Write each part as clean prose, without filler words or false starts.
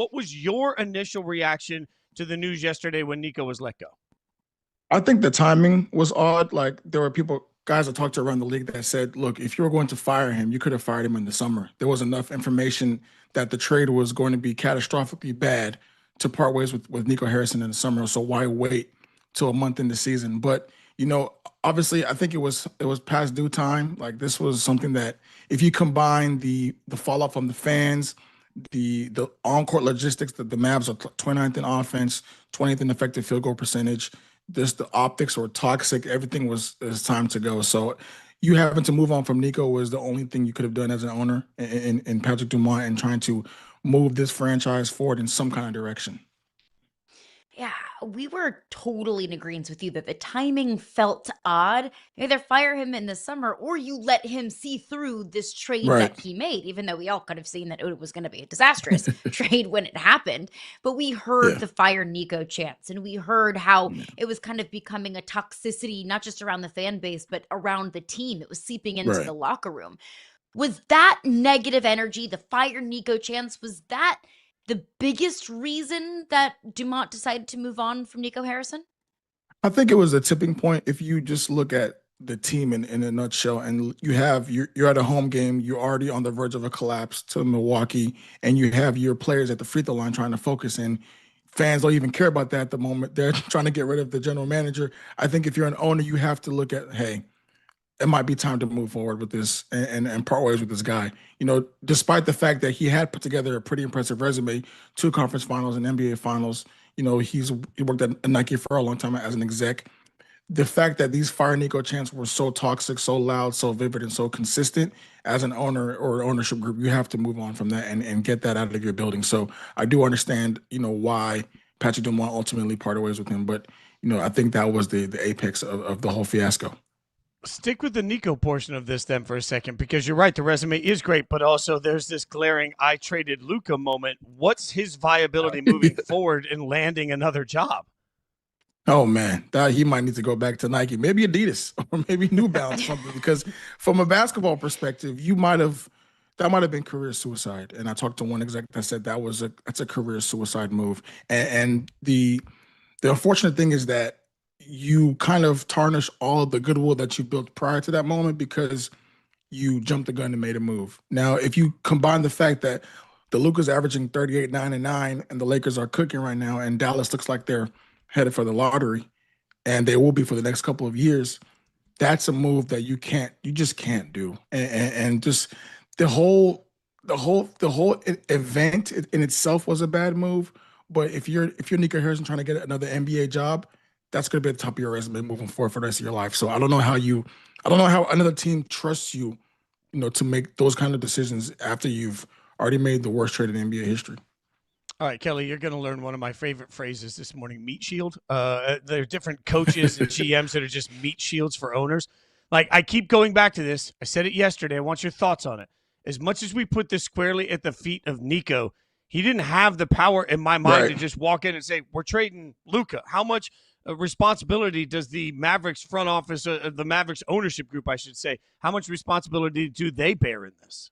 What was your initial reaction to the news yesterday when Nico was let go? I think the timing was odd. Like there were guys I talked to around the league that said, look, if you were going to fire him, you could have fired him in the summer. There was enough information that the trade was going to be catastrophically bad to part ways with Nico Harrison in the summer. So why wait till a month in the season? But obviously, I think it was past due time. Like this was something that if you combine the fallout from the fans, the on-court logistics, that the Mavs are 29th in offense, 20th in effective field goal percentage. Just the optics were toxic. Everything was time to go. So you having to move on from Nico was the only thing you could have done as an owner in Patrick Dumont and trying to move this franchise forward in some kind of direction. Yeah, we were totally in agreement with you that the timing felt odd. Either fire him in the summer or you let him see through this trade Right. that he made, even though we all could have seen that it was going to be a disastrous trade when it happened. But we heard Yeah. the fire Nico chants, and we heard how Yeah. it was kind of becoming a toxicity, not just around the fan base, but around the team. It was seeping into Right. the locker room. Was that negative energy, the fire Nico chants, was that the biggest reason that Dumont decided to move on from Nico Harrison? I think it was a tipping point. If you just look at the team in a nutshell, and you're at a home game, you're already on the verge of a collapse to Milwaukee, and you have your players at the free throw line trying to focus, and fans don't even care about that at the moment. They're trying to get rid of the general manager. I think if you're an owner, you have to look at, hey, it might be time to move forward with this and part ways with this guy. Despite the fact that he had put together a pretty impressive resume, 2 conference finals and NBA finals. He worked at Nike for a long time as an exec. The fact that these fire Nico chants were so toxic, so loud, so vivid, and so consistent, as an owner or ownership group, you have to move on from that and get that out of your building. So I do understand, why Patrick Dumont ultimately parted ways with him. But, I think that was the apex of the whole fiasco. Stick with the Nico portion of this then for a second, because you're right, the resume is great, but also there's this glaring I traded Luka moment. What's his viability moving forward in landing another job? Oh man, that he might need to go back to Nike, maybe Adidas or maybe New Balance something. Because from a basketball perspective, that might have been career suicide. And I talked to one exec that said that's a career suicide move. And the unfortunate thing is that you kind of tarnish all of the goodwill that you built prior to that moment because you jumped the gun and made a move. Now, if you combine the fact that the Luka's averaging 38, 9, and 9, and the Lakers are cooking right now, and Dallas looks like they're headed for the lottery, and they will be for the next couple of years, that's a move that you just can't do. And just the whole event in itself was a bad move. But if you're Nico Harrison trying to get another NBA job, that's going to be at the top of your resume moving forward for the rest of your life. So I don't know how another team trusts you, to make those kind of decisions after you've already made the worst trade in NBA history. All right, Kelly, you're going to learn one of my favorite phrases this morning, meat shield. There are different coaches and GMs that are just meat shields for owners. Like, I keep going back to this. I said it yesterday. I want your thoughts on it. As much as we put this squarely at the feet of Nico, he didn't have the power in my mind to just walk in and say, we're trading Luka. How much responsibility does the Mavericks front office, the Mavericks ownership group, I should say, how much responsibility do they bear in this?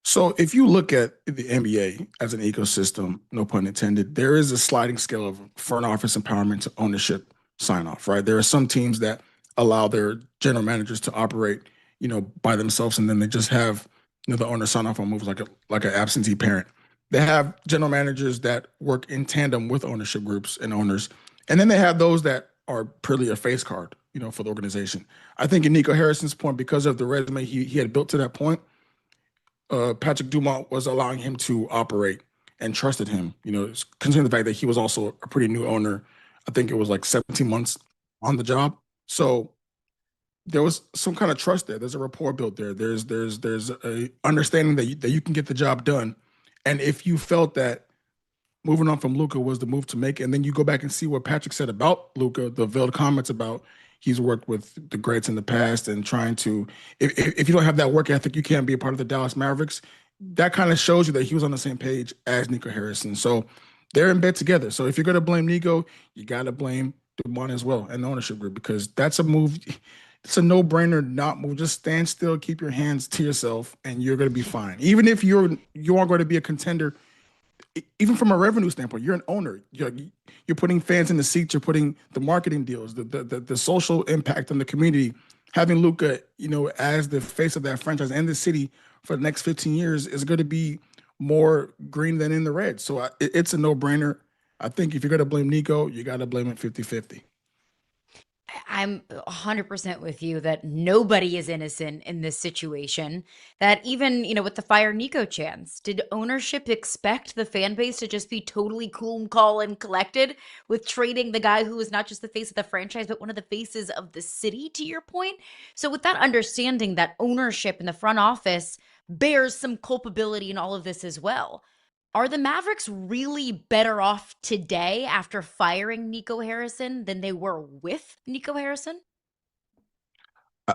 So if you look at the NBA as an ecosystem, no pun intended, there is a sliding scale of front office empowerment to ownership sign off, right? There are some teams that allow their general managers to operate, by themselves, and then they just have, the owner sign off on moves like an absentee parent. They have general managers that work in tandem with ownership groups and owners. And then they have those that are purely a face card, for the organization. I think in Nico Harrison's point, because of the resume he had built to that point, Patrick Dumont was allowing him to operate and trusted him, considering the fact that he was also a pretty new owner. I think it was like 17 months on the job. So there was some kind of trust there. There's a rapport built there. There's a understanding that you can get the job done. And if you felt that moving on from Luka was the move to make, and then you go back and see what Patrick said about Luka, the veiled comments about he's worked with the greats in the past and trying to, if you don't have that work ethic, you can't be a part of the Dallas Mavericks. That kind of shows you that he was on the same page as Nico Harrison. So they're in bed together. So if you're going to blame Nico, you got to blame Dumont as well and the ownership group, because that's a move. It's a no-brainer not move. Just stand still, keep your hands to yourself, and you're going to be fine. Even if you aren't going to be a contender even from a revenue standpoint, you're an owner. You're putting fans in the seats. You're putting the marketing deals, the social impact on the community. Having Luka, as the face of that franchise and the city for the next 15 years is going to be more green than in the red. So it's a no-brainer. I think if you're going to blame Nico, you got to blame it 50-50. I'm 100% with you that nobody is innocent in this situation. That even, with the fire Nico chance, did ownership expect the fan base to just be totally cool, calm, and collected with trading the guy who was not just the face of the franchise, but one of the faces of the city, to your point? So with that understanding that ownership in the front office bears some culpability in all of this as well. Are the Mavericks really better off today after firing Nico Harrison than they were with Nico Harrison?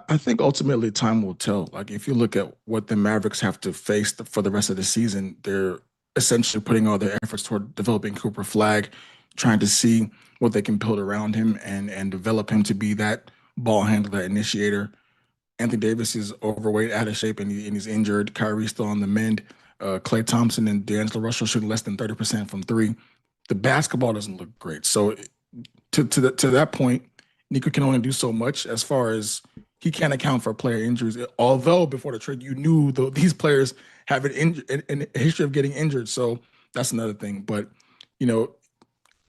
I think ultimately time will tell. Like if you look at what the Mavericks have to face for the rest of the season, they're essentially putting all their efforts toward developing Cooper Flag, trying to see what they can build around him and develop him to be that ball handler, that initiator. Anthony Davis is overweight, out of shape, and he's injured. Kyrie's still on the mend. Klay Thompson and D'Angelo Russell shooting less than 30% from three. The basketball doesn't look great. So to that point, Nico can only do so much as far as he can't account for player injuries. Although before the trade, you knew these players have a history of getting injured. So that's another thing. But,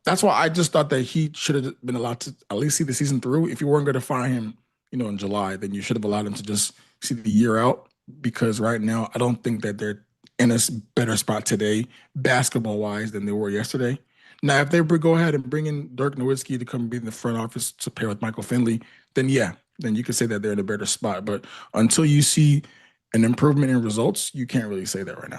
that's why I just thought that he should have been allowed to at least see the season through. If you weren't going to fire him, in July, then you should have allowed him to just see the year out. Because right now, I don't think that they're in a better spot today, basketball-wise, than they were yesterday. Now, if they go ahead and bring in Dirk Nowitzki to come be in the front office to pair with Michael Finley, then then you could say that they're in a better spot. But until you see an improvement in results, you can't really say that right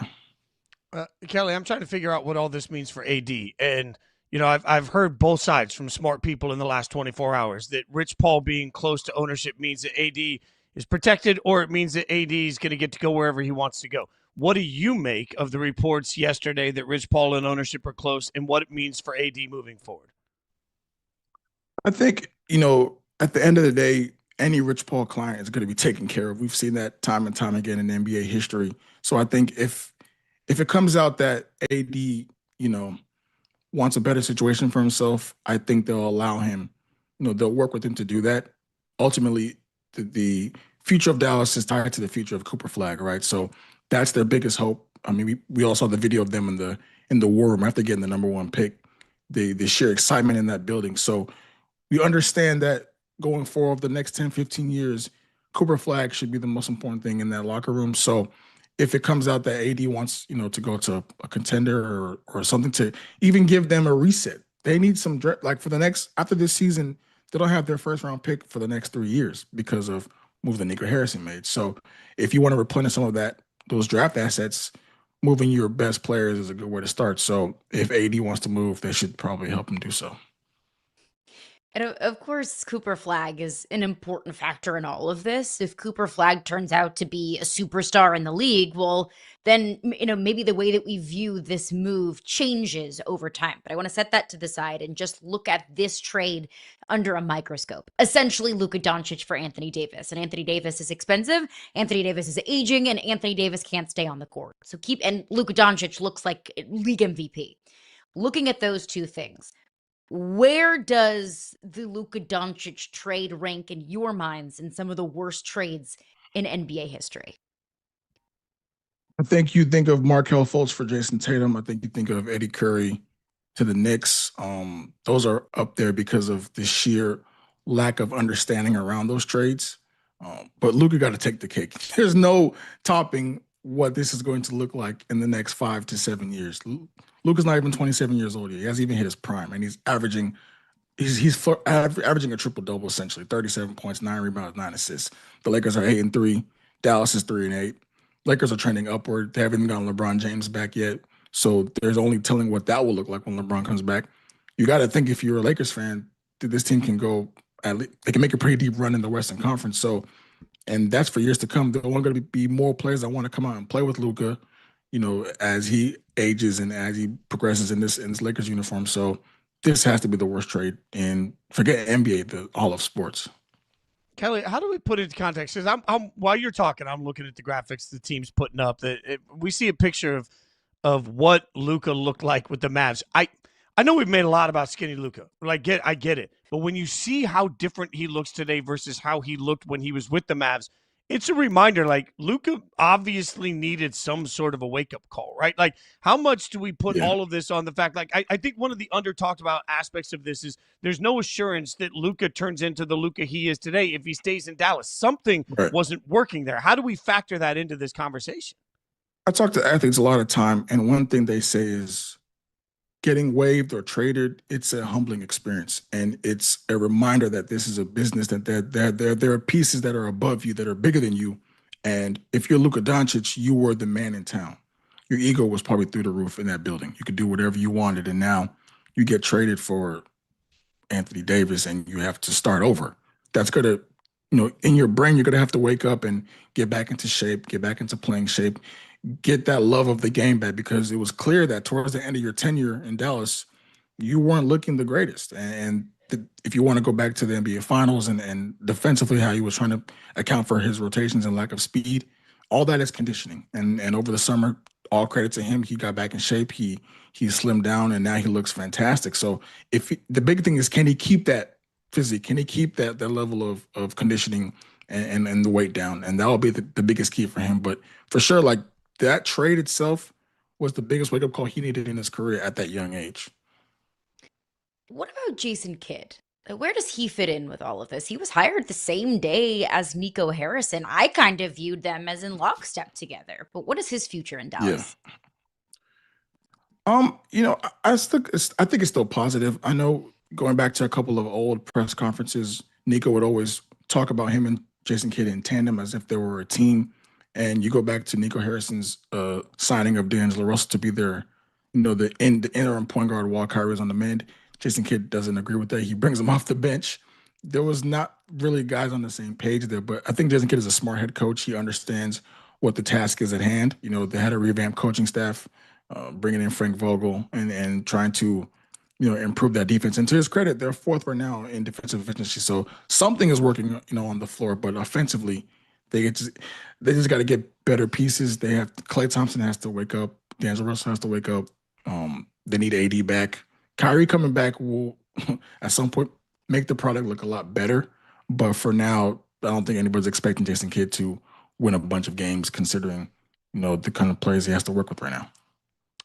now. Kelly, I'm trying to figure out what all this means for AD. And, I've heard both sides from smart people in the last 24 hours that Rich Paul being close to ownership means that AD is protected, or it means that AD is going to get to go wherever he wants to go. What do you make of the reports yesterday that Rich Paul and ownership are close, and what it means for AD moving forward? I think, at the end of the day, any Rich Paul client is going to be taken care of. We've seen that time and time again in NBA history. So I think if it comes out that AD, wants a better situation for himself, I think they'll allow him, they'll work with him to do that. Ultimately, the future of Dallas is tied to the future of Cooper Flag, right? So that's their biggest hope. I mean, we all saw the video of them in the war room after getting the number one pick, the sheer excitement in that building. So we understand that going forward the next 10, 15 years, Cooper Flag should be the most important thing in that locker room. So if it comes out that AD wants, to go to a contender or something, to even give them a reset, they need some like for the next, after this season, they don't have their first round pick for the next 3 years because of move that Nico Harrison made. So if you want to replenish some of those draft assets, moving your best players is a good way to start. So if AD wants to move, they should probably help him do so. And of course, Cooper Flag is an important factor in all of this. If Cooper Flag turns out to be a superstar in the league, well, then, maybe the way that we view this move changes over time. But I want to set that to the side and just look at this trade under a microscope. Essentially, Luka Dončić for Anthony Davis. And Anthony Davis is expensive, Anthony Davis is aging, and Anthony Davis can't stay on the court. And Luka Dončić looks like league MVP. Looking at those two things, where does the Luka Doncic trade rank in your minds in some of the worst trades in NBA history? I think you think of Markelle Fultz for Jason Tatum. I think you think of Eddie Curry to the Knicks. Those are up there because of the sheer lack of understanding around those trades. But Luka got to take the cake. There's no topping what this is going to look like in the next 5 to 7 years. Luka's not even 27 years old yet. He hasn't even hit his prime, and he's averaging a triple-double, essentially, 37 points, 9 rebounds, 9 assists. The Lakers are 8-3. Dallas is 3-8. Lakers are trending upward. They haven't even gotten LeBron James back yet. So there's only telling what that will look like when LeBron comes back. You got to think, if you're a Lakers fan, that this team can go they can make a pretty deep run in the Western Conference. So, and that's for years to come. There are going to be more players that want to come out and play with Luka, as he ages and as he progresses in this Lakers uniform. So this has to be the worst trade in, forget NBA, the all of sports. Kelly, how do we put it into context? Because I'm while you're talking, I'm looking at the graphics the team's putting up. We see a picture of of what Luka looked like with the Mavs. I know we've made a lot about skinny Luka. I get it. But when you see how different he looks today versus how he looked when he was with the Mavs, it's a reminder, like, Luka obviously needed some sort of a wake-up call, right? Like, how much do we put all of this on the fact? Like, I think one of the under-talked-about aspects of this is there's no assurance that Luka turns into the Luka he is today if he stays in Dallas. Something wasn't working there. How do we factor that into this conversation? I talk to athletes a lot of time, and one thing they say is getting waived or traded, it's a humbling experience. And it's a reminder that this is a business, that there are pieces that are above you, that are bigger than you. And if you're Luka Doncic, you were the man in town. Your ego was probably through the roof in that building. You could do whatever you wanted. And now you get traded for Anthony Davis and you have to start over. That's going to, in your brain, you're going to have to wake up and get back into shape, get back into playing shape, get that love of the game back, because it was clear that towards the end of your tenure in Dallas, you weren't looking the greatest. And if you want to go back to the NBA Finals and defensively, how he was trying to account for his rotations and lack of speed, all that is conditioning. And over the summer, all credit to him, he got back in shape. He slimmed down, and now he looks fantastic. So the big thing is, can he keep that physique? Can he keep that level of conditioning and the weight down? And that will be the biggest key for him. But for sure, like, that trade itself was the biggest wake-up call he needed in his career at that young age. What about Jason Kidd? Where does he fit in with all of this? He was hired the same day as Nico Harrison. I kind of viewed them as in lockstep together. But what is his future in Dallas? Yeah. I think it's still positive. I know, going back to a couple of old press conferences, Nico would always talk about him and Jason Kidd in tandem as if they were a team. And you go back to Nico Harrison's signing of D'Angelo Russell to be their, the interim point guard while Kyrie's on the mend. Jason Kidd doesn't agree with that. He brings him off the bench. There was not really guys on the same page there, but I think Jason Kidd is a smart head coach. He understands what the task is at hand. They had a revamped coaching staff, bringing in Frank Vogel and trying to, improve that defense. And to his credit, they're fourth right now in defensive efficiency. So something is working, on the floor, but offensively, they just got to get better pieces. Klay Thompson has to wake up. D'Angelo Russell has to wake up. They need AD back. Kyrie coming back will, at some point, make the product look a lot better. But for now, I don't think anybody's expecting Jason Kidd to win a bunch of games, considering, the kind of players he has to work with right now.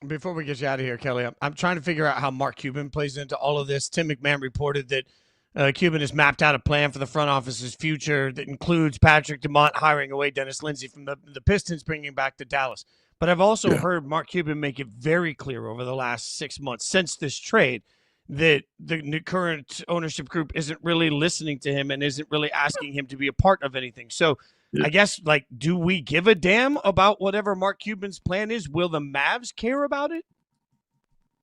Before we get you out of here, Kelly, I'm trying to figure out how Mark Cuban plays into all of this. Tim McMahon reported that Cuban has mapped out a plan for the front office's future that includes Patrick Dumont hiring away Dennis Lindsey from the Pistons, bringing back to Dallas. But I've also heard Mark Cuban make it very clear over the last 6 months since this trade that the current ownership group isn't really listening to him and isn't really asking him to be a part of anything. So I guess, do we give a damn about whatever Mark Cuban's plan is? Will the Mavs care about it?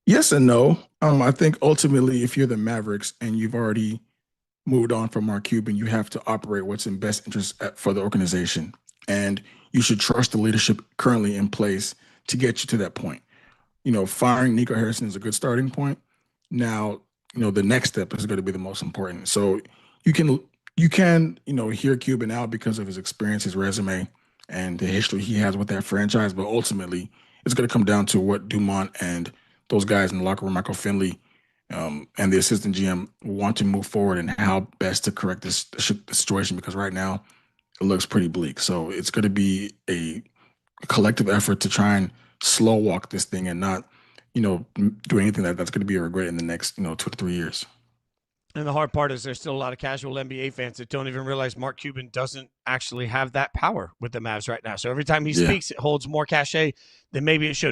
Yes and no. I think ultimately, if you're the Mavericks and you've already moved on from Mark Cuban, you have to operate what's in best interest for the organization. And you should trust the leadership currently in place to get you to that point. Firing Nico Harrison is a good starting point. Now, the next step is going to be the most important. So you can hear Cuban out because of his experience, his resume, and the history he has with that franchise. But ultimately, it's going to come down to what Dumont and those guys in the locker room, Michael Finley, and the assistant GM, want to move forward and how best to correct this situation, because right now it looks pretty bleak. So it's going to be a collective effort to try and slow walk this thing and not, do anything that's going to be a regret in the next, 2 to 3 years. And the hard part is there's still a lot of casual NBA fans that don't even realize Mark Cuban doesn't actually have that power with the Mavs right now. So every time he speaks, it holds more cachet than maybe it should.